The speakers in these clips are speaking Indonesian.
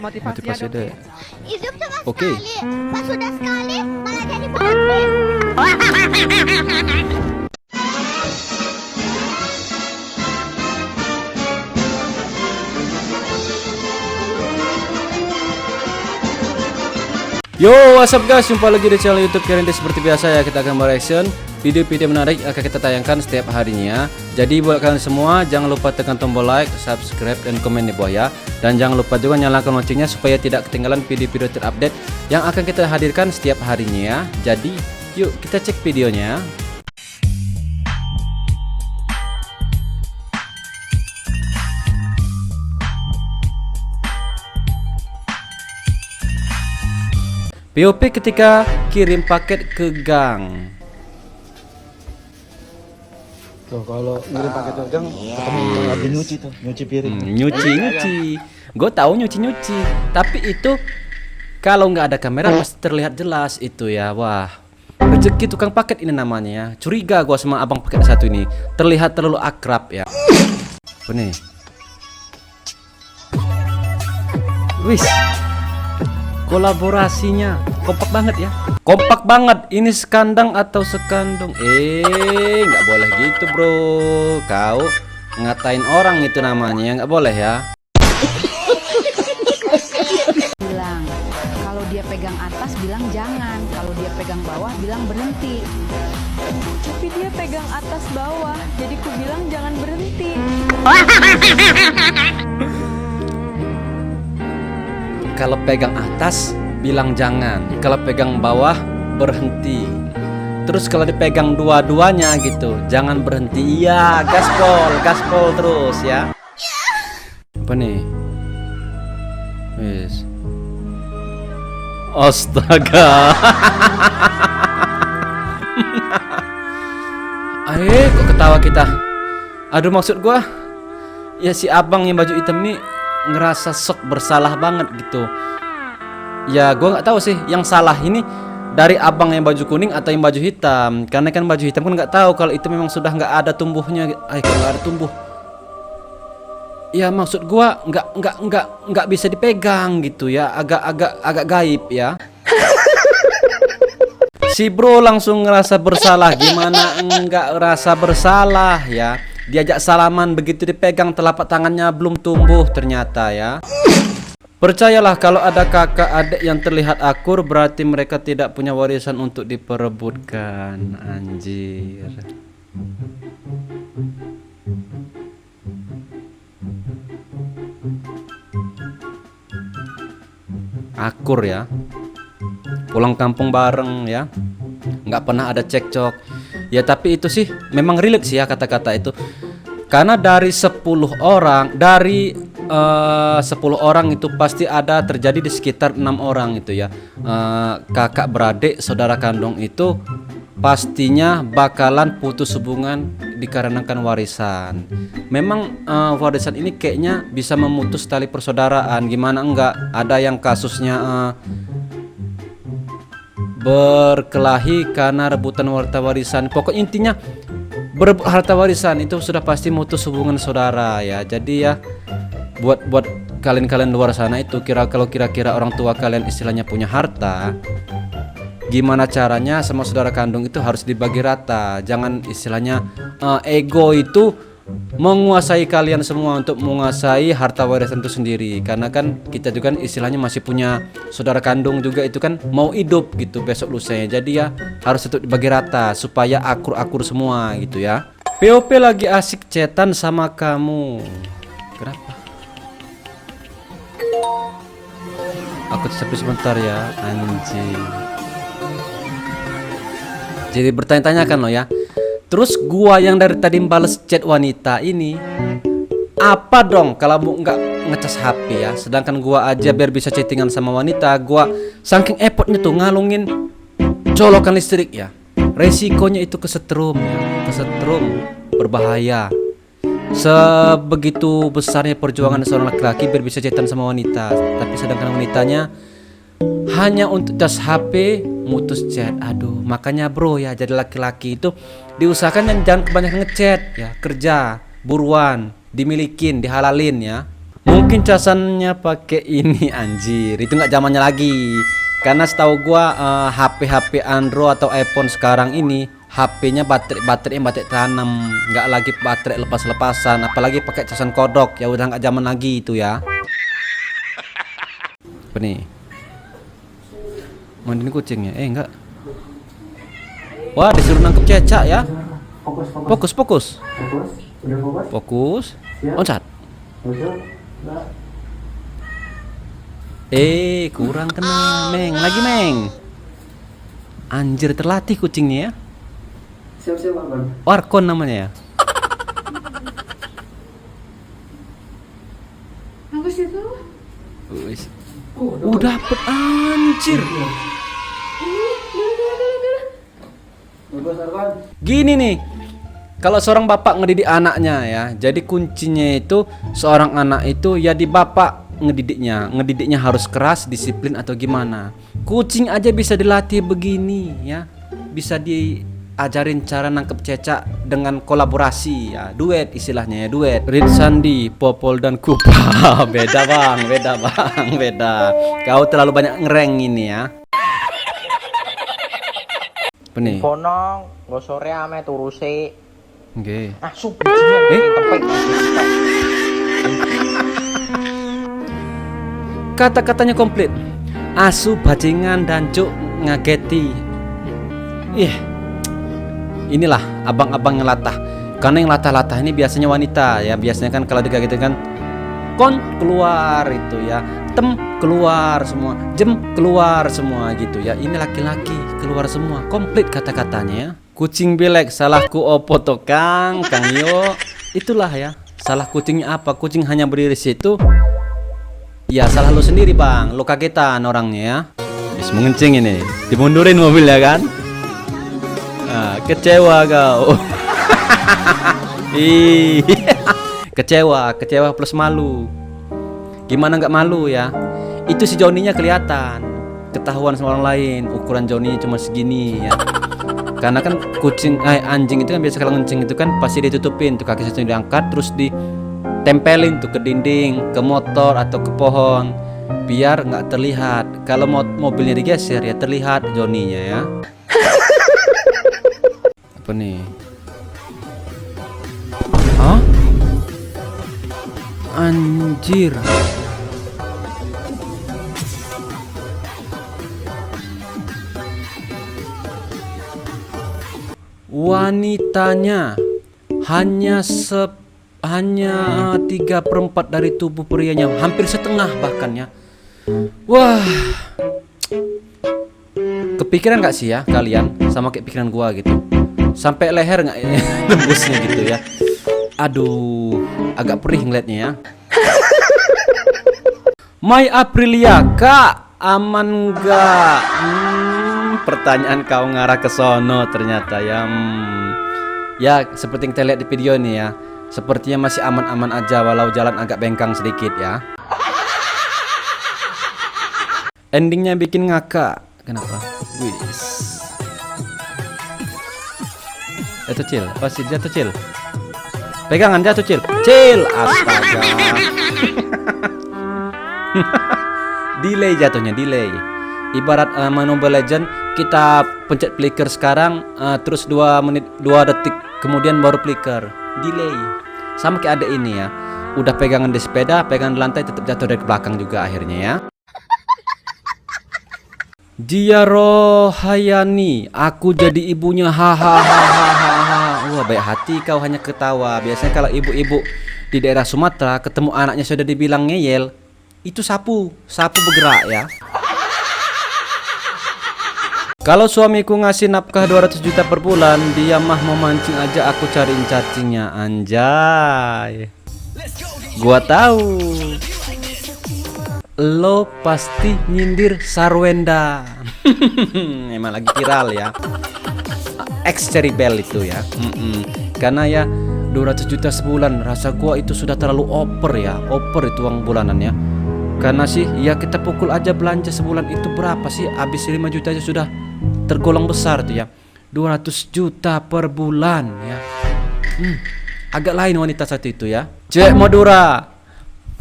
Motivasi ada. Hidup cuma Oke. sekali. Pas sudah sekali malah jadi bangkit. Yo, what's up guys, jumpa lagi di channel YouTube Keren Day. Seperti biasa ya, kita akan mereaction video-video menarik akan kita tayangkan setiap harinya. Jadi buat kalian semua, jangan lupa tekan tombol like, subscribe, dan komen di bawah ya. Dan jangan lupa juga nyalakan loncengnya supaya tidak ketinggalan video-video terupdate yang akan kita hadirkan setiap harinya ya. Jadi yuk kita cek videonya. POP ketika kirim paket ke gang. Tuh kalau ngirim paket ke gang ketemu lagi nyuci tuh, nyuci piring. Nyuci. Gue tahu nyuci. Tapi itu kalau nggak ada kamera pasti terlihat jelas itu ya. Wah, rezeki tukang paket ini namanya ya. Curiga gue sama abang paket satu ini. Terlihat terlalu akrab ya. Apa nih? Wis. Kolaborasinya kompak banget ya. Kompak banget. Ini sekandang atau sekandung? Nggak boleh gitu bro. Kau ngatain orang itu namanya ya, nggak boleh ya. Bilang kalau dia pegang atas bilang jangan, kalau dia pegang bawah bilang berhenti. Tapi dia pegang atas bawah, jadi ku bilang jangan berhenti. Kalau pegang atas bilang jangan, kalau pegang bawah berhenti. Terus kalau dipegang dua-duanya gitu, jangan berhenti. Iya, gaspol terus ya. Apa nih? Wis. Astaga. Kok ketawa kita? Aduh, maksud gua ya si abang yang baju hitam nih ngerasa sok bersalah banget gitu. Ya gua nggak tahu sih yang salah ini dari abang yang baju kuning atau yang baju hitam, karena kan baju hitam kan nggak tahu kalau itu memang sudah nggak ada tumbuhnya. Kalau nggak ada tumbuh, ya maksud gua nggak bisa dipegang gitu ya, agak gaib ya. Si bro langsung ngerasa bersalah, gimana nggak rasa bersalah ya. Diajak salaman, begitu dipegang telapak tangannya belum tumbuh ternyata ya. Percayalah kalau ada kakak adik yang terlihat akur, berarti mereka tidak punya warisan untuk diperebutkan. Anjir. Akur ya. Pulang kampung bareng ya. Nggak pernah ada cekcok. Ya tapi itu sih memang relate sih ya kata-kata itu. Karena dari 10 orang, 10 orang itu pasti ada terjadi di sekitar 6 orang itu ya. Kakak beradik, saudara kandung itu pastinya bakalan putus hubungan dikarenakan warisan. Memang warisan ini kayaknya bisa memutus tali persaudaraan. Gimana enggak? Ada yang kasusnya berkelahi karena rebutan harta warisan. Pokoknya intinya berebut harta warisan itu sudah pasti mutus hubungan saudara ya. Jadi ya buat kalian luar sana itu kira-kira orang tua kalian istilahnya punya harta, gimana caranya sama saudara kandung itu harus dibagi rata. Jangan istilahnya ego itu menguasai kalian semua untuk menguasai harta warisan itu sendiri. Karena kan kita juga kan istilahnya masih punya saudara kandung juga itu kan mau hidup gitu besok lusanya. Jadi ya harus tetap dibagi rata supaya akur-akur semua gitu ya. POP lagi asik chatan sama kamu. Kenapa? Aku sepi sebentar ya, anjing. Jadi bertanya-tanya kan lo ya. Terus gua yang dari tadi bales chat wanita ini, apa dong kalau nggak ngecas HP ya? Sedangkan gua aja biar bisa chattingan sama wanita, gua saking effortnya tuh ngalungin colokan listrik ya. Resikonya itu kesetrum ya, kesetrum berbahaya. Sebegitu besarnya perjuangan seorang laki-laki biar bisa chatan sama wanita, tapi sedangkan wanitanya hanya untuk cas HP mutus chat. Aduh, makanya bro ya jadi laki-laki itu diusahakan jangan kebanyakan ngechat ya, kerja buruan, dimilikin, dihalalin ya. Mungkin casannya pakai ini anjir. Itu nggak zamannya lagi. Karena setahu gua HP Android atau iPhone sekarang ini HP-nya baterai tanam, nggak lagi baterai lepas-lepasan, apalagi pakai casan kodok. Ya udah nggak zaman lagi itu ya. Apa nih? Mandiin kucingnya? Enggak. Wah, disuruh nangkep cecak ya. Fokus. Fokus. Loncat. Kurang kena, Meng. Lagi, Meng. Anjir, terlatih kucingnya ya. Siap-siap Abang. Warkon namanya ya. Bagus itu. Wis. Dapet anjir. Gini nih. Kalau seorang bapak ngedidik anaknya ya, jadi kuncinya itu seorang anak itu ya di bapak ngedidiknya harus keras, disiplin atau gimana. Kucing aja bisa dilatih begini ya, bisa diajarin cara nangkep cecak dengan kolaborasi ya, duet istilahnya ya, duet. Rid Sandi, Popol dan Kupa. Beda bang. Kau terlalu banyak ngereng ini ya. Apa nih? Bonong, nggak sore ame turusi. Oke. Asu bajingan tempek. Kata-katanya komplit. Asu bajingan dan cuk ngageti. Inilah abang-abang yang latah. Karena yang latah-latah ini biasanya wanita ya. Biasanya kan kalau dikagetkan kon keluar itu ya, tem keluar semua, jem keluar semua gitu ya. Ini laki-laki keluar semua, komplit kata-katanya ya. Kucing belek, salahku opo to Kang Yo. Itulah ya, salah kucingnya apa? Kucing hanya berdiri situ. Ya salah lu sendiri bang, lu kagetan orangnya ya. Bis mengencing ini, dimundurin mobilnya kan. Nah, kecewa kau. Kecewa plus malu. Gimana nggak malu ya? Itu si Joninya kelihatan, ketahuan sama orang lain. Ukuran Joni cuma segini ya. Karena kan anjing itu kan biasa kalau ngencing itu kan pasti ditutupin tuh, kaki satu diangkat terus ditempelin tuh ke dinding, ke motor atau ke pohon biar nggak terlihat. Kalau mobilnya digeser ya terlihat Joninya ya. Apa nih? Hah? Anjir. Wanitanya hanya 3/4 dari tubuh prianya, hampir setengah bahkan ya. Wah, kepikiran nggak sih ya kalian sama kayak pikiran gua gitu, sampai leher nggak tembusnya gitu ya. Aduh, agak perih ngeliatnya ya. My Aprilia, Kak, aman nggak? Pertanyaan kau ngarah ke sono ternyata ya. Ya seperti yang kita lihat di video ini ya, sepertinya masih aman-aman aja walau jalan agak bengkang sedikit ya. Endingnya bikin ngakak. Kenapa? Wis. Jatuh Cil, pasti jatuh Cil. Pegangan jatuh Cil. Cil, astaga. Delay jatuhnya, delay. Ibarat main Mobile Legend, kita pencet flicker sekarang, terus 2 detik kemudian baru flicker, delay. Sama kayak ada ini ya, udah pegangan di sepeda, pegangan di lantai tetap jatuh dari belakang juga akhirnya ya. Dia Rohayani, aku jadi ibunya, hahaha. Wah baik hati kau hanya ketawa. Biasanya kalau ibu-ibu di daerah Sumatera ketemu anaknya sudah dibilang ngeyel, itu sapu bergerak ya. Kalau suamiku ngasih nafkah 200 juta per bulan, dia mah memancing aja aku cariin cacingnya. Anjay. Gua tahu. Lo pasti nyindir Sarwenda. Emang lagi viral ya. Ex Cherry Bell itu ya. Karena ya 200 juta sebulan, rasa gua itu sudah terlalu over ya. Over itu uang bulanannya. Karena sih ya kita pukul aja belanja sebulan itu berapa sih? Habis 5 juta aja sudah tergolong besar tuh ya. 200 juta per bulan ya. Agak lain wanita satu itu ya. Cewek Madura,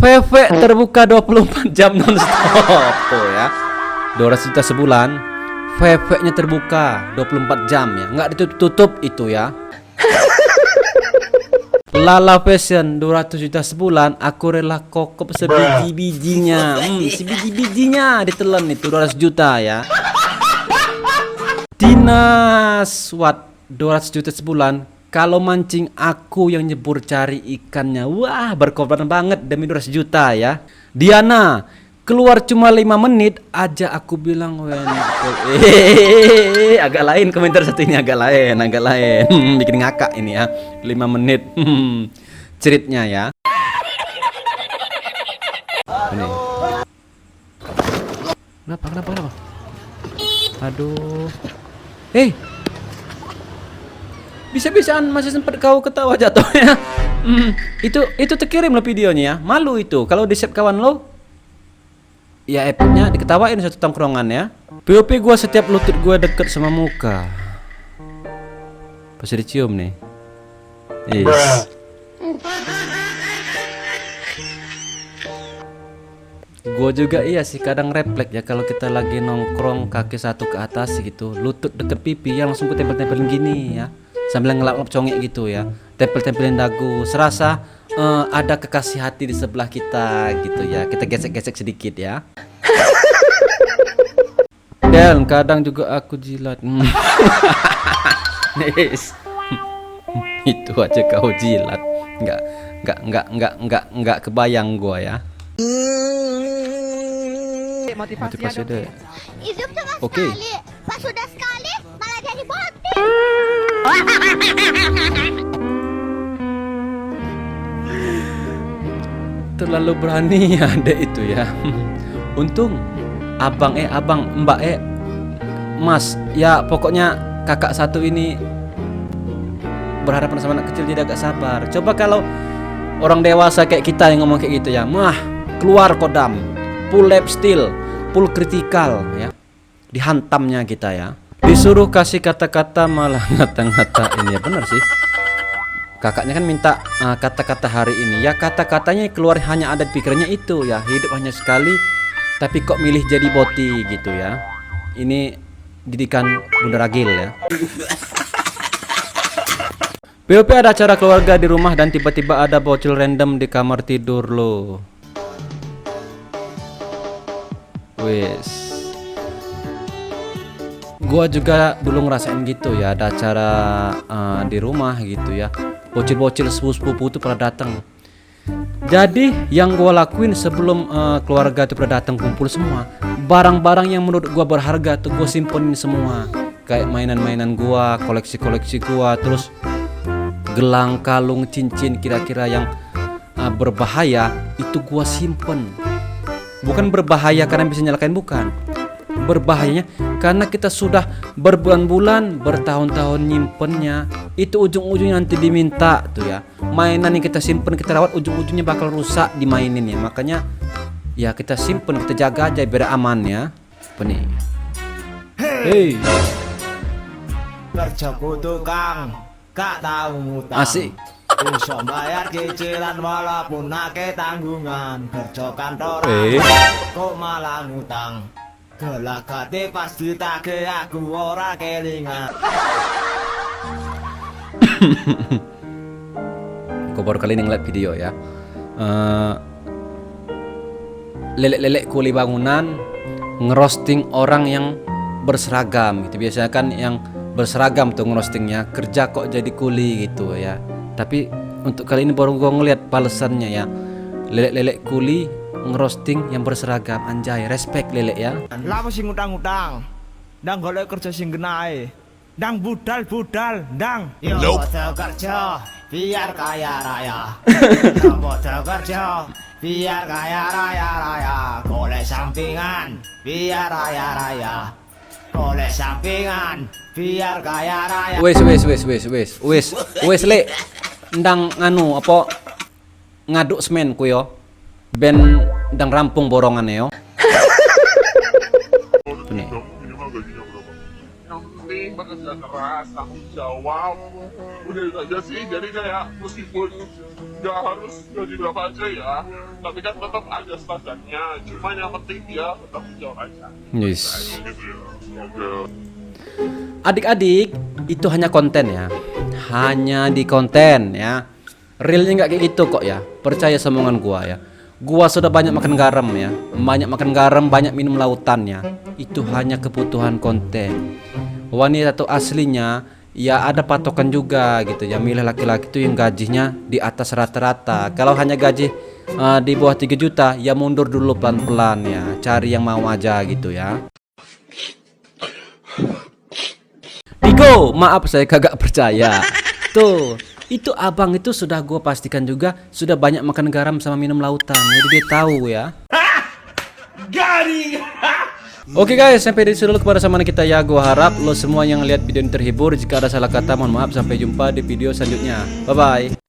VV terbuka 24 jam non-stop tuh ya. 200 juta sebulan. VV-nya terbuka 24 jam ya. Nggak ditutup itu ya. Lala Fashion 200 juta sebulan. Aku rela kokop sebiji-bijinya. Sebiji-bijinya ditelan itu 200 juta ya. Dinas Wat 200 juta sebulan. Kalau mancing aku yang nyebur cari ikannya. Wah, berkorban banget demi 200 juta ya. Diana, keluar cuma 5 menit aja aku bilang agak lain komentar satu ini, agak lain. Bikin ngakak ini ya. 5 menit. Ceritnya ya. Ini. Kenapa? Aduh. Bisa-bisaan masih sempat kau ketawa jatuhnya. Itu terkirim lo videonya ya. Malu itu kalau di save kawan lo. Ya epicnya diketawain satu tongkrongan ya. POP gua setiap lutut gua deket sama muka. Pasti dicium nih. Yes. Gua juga iya sih kadang refleks ya kalau kita lagi nongkrong kaki satu ke atas gitu, lutut deket pipi ya langsung ku tempel-tempelin gini ya. Sambil ngelap-ngelap congek gitu ya, tempel-tempelin dagu, serasa ada kekasih hati di sebelah kita gitu ya. Kita gesek-gesek sedikit ya. Dan kadang juga aku jilat. Yes. Itu aja kau jilat. Enggak kebayang gua ya. Motivasi deh. Hidup cuma Oke. sekali. Pas sudah sekali malah jadi botik. Terlalu berani ya adek itu ya. Untung abang mbak mas ya, pokoknya kakak satu ini berhadapan sama anak kecil jadi agak sabar. Coba kalau orang dewasa kayak kita yang ngomong kayak gitu ya, mah keluar kodam, full lap steel, full kritikal ya, dihantamnya kita ya. Disuruh kasih kata-kata malah ngata-ngatain ya. Bener sih, kakaknya kan minta kata-kata hari ini ya, kata-katanya keluar hanya ada di pikirannya itu ya. Hidup hanya sekali tapi kok milih jadi boti gitu ya. Ini didikan Bunda Ragil ya. POP ada acara keluarga di rumah dan tiba-tiba ada bocil random di kamar tidur lo. Wes, gua juga dulu ngerasain gitu ya, ada acara di rumah gitu ya, bocil-bocil sepupu-sepupu itu pada datang. Jadi yang gua lakuin sebelum keluarga itu pada datang kumpul semua, barang-barang yang menurut gua berharga tuh gua simpenin semua, kayak mainan-mainan gua, koleksi-koleksi gua, terus gelang, kalung, cincin kira-kira yang berbahaya itu gua simpen. Bukan berbahaya karena bisa nyalakan, bukan. Berbahayanya karena kita sudah berbulan-bulan, bertahun-tahun nyimpennya. Itu ujung-ujungnya nanti diminta tuh ya. Mainan yang kita simpen, kita rawat, ujung-ujungnya bakal rusak dimainin ya. Makanya ya kita simpen, kita jaga aja biar aman ya. Apa nih? Hey. Kerja tukang, gak tahu ngutang. Asik. Bisa bayar cicilan walaupun nake tanggungan. Kerja kantoran kok malah ngutang. Gelagate pas ditagih aku ora kelingan. Kau baru kali ini ngeliat video ya. Lelek-lelek kuli bangunan ngerosting orang yang berseragam gitu. Biasanya kan yang berseragam tuh ngerostingnya, kerja kok jadi kuli gitu ya. Tapi untuk kali ini baru gue ngeliat balesannya ya. Lelek-lelek kuli ngerosting yang berseragam. Anjay, respect lelek ya. Lapa sing ngutang-ngutang, ndang golek kerja sing genae, ndang budal-budal, ndang yo padha kerja biar kaya raya. Yo padha kerja biar kaya raya. Golek sampingan biar raya. Golek sampingan biar kaya raya. Wes le. Ndang nganu apa ngaduk semen ku yo. Ben ndang rampung borongannya yo. Nih. Yang penting bekerja keras, tanggung jawab. Udah itu aja sih. Jadi kayak meskipun nggak harus gaji berapa aja ya, tapi kan tetap ada standarnya. Cuma yang penting dia bertanggung jawab aja. Yes. Gitu ya. Oke. Adik-adik, itu hanya konten ya. Hanya di konten ya. Realnya nggak kayak gitu kok ya. Percaya sama omongan gua ya. Gua sudah banyak makan garam ya. Banyak makan garam, banyak minum lautan ya. Itu hanya kebutuhan konten. Wanita tuh aslinya ya ada patokan juga gitu ya. Milih laki-laki itu yang gajinya di atas rata-rata. Kalau hanya gaji di bawah 3 juta ya mundur dulu pelan-pelan ya. Cari yang mau aja gitu ya. Digo, maaf saya kagak percaya. Tuh, itu abang itu sudah gue pastikan juga sudah banyak makan garam sama minum lautan. Jadi dia tahu ya. Oke guys, sampai di sini dulu kebersamaan kita ya. Gue harap lo semua yang lihat video ini terhibur. Jika ada salah kata mohon maaf. Sampai jumpa di video selanjutnya. Bye bye.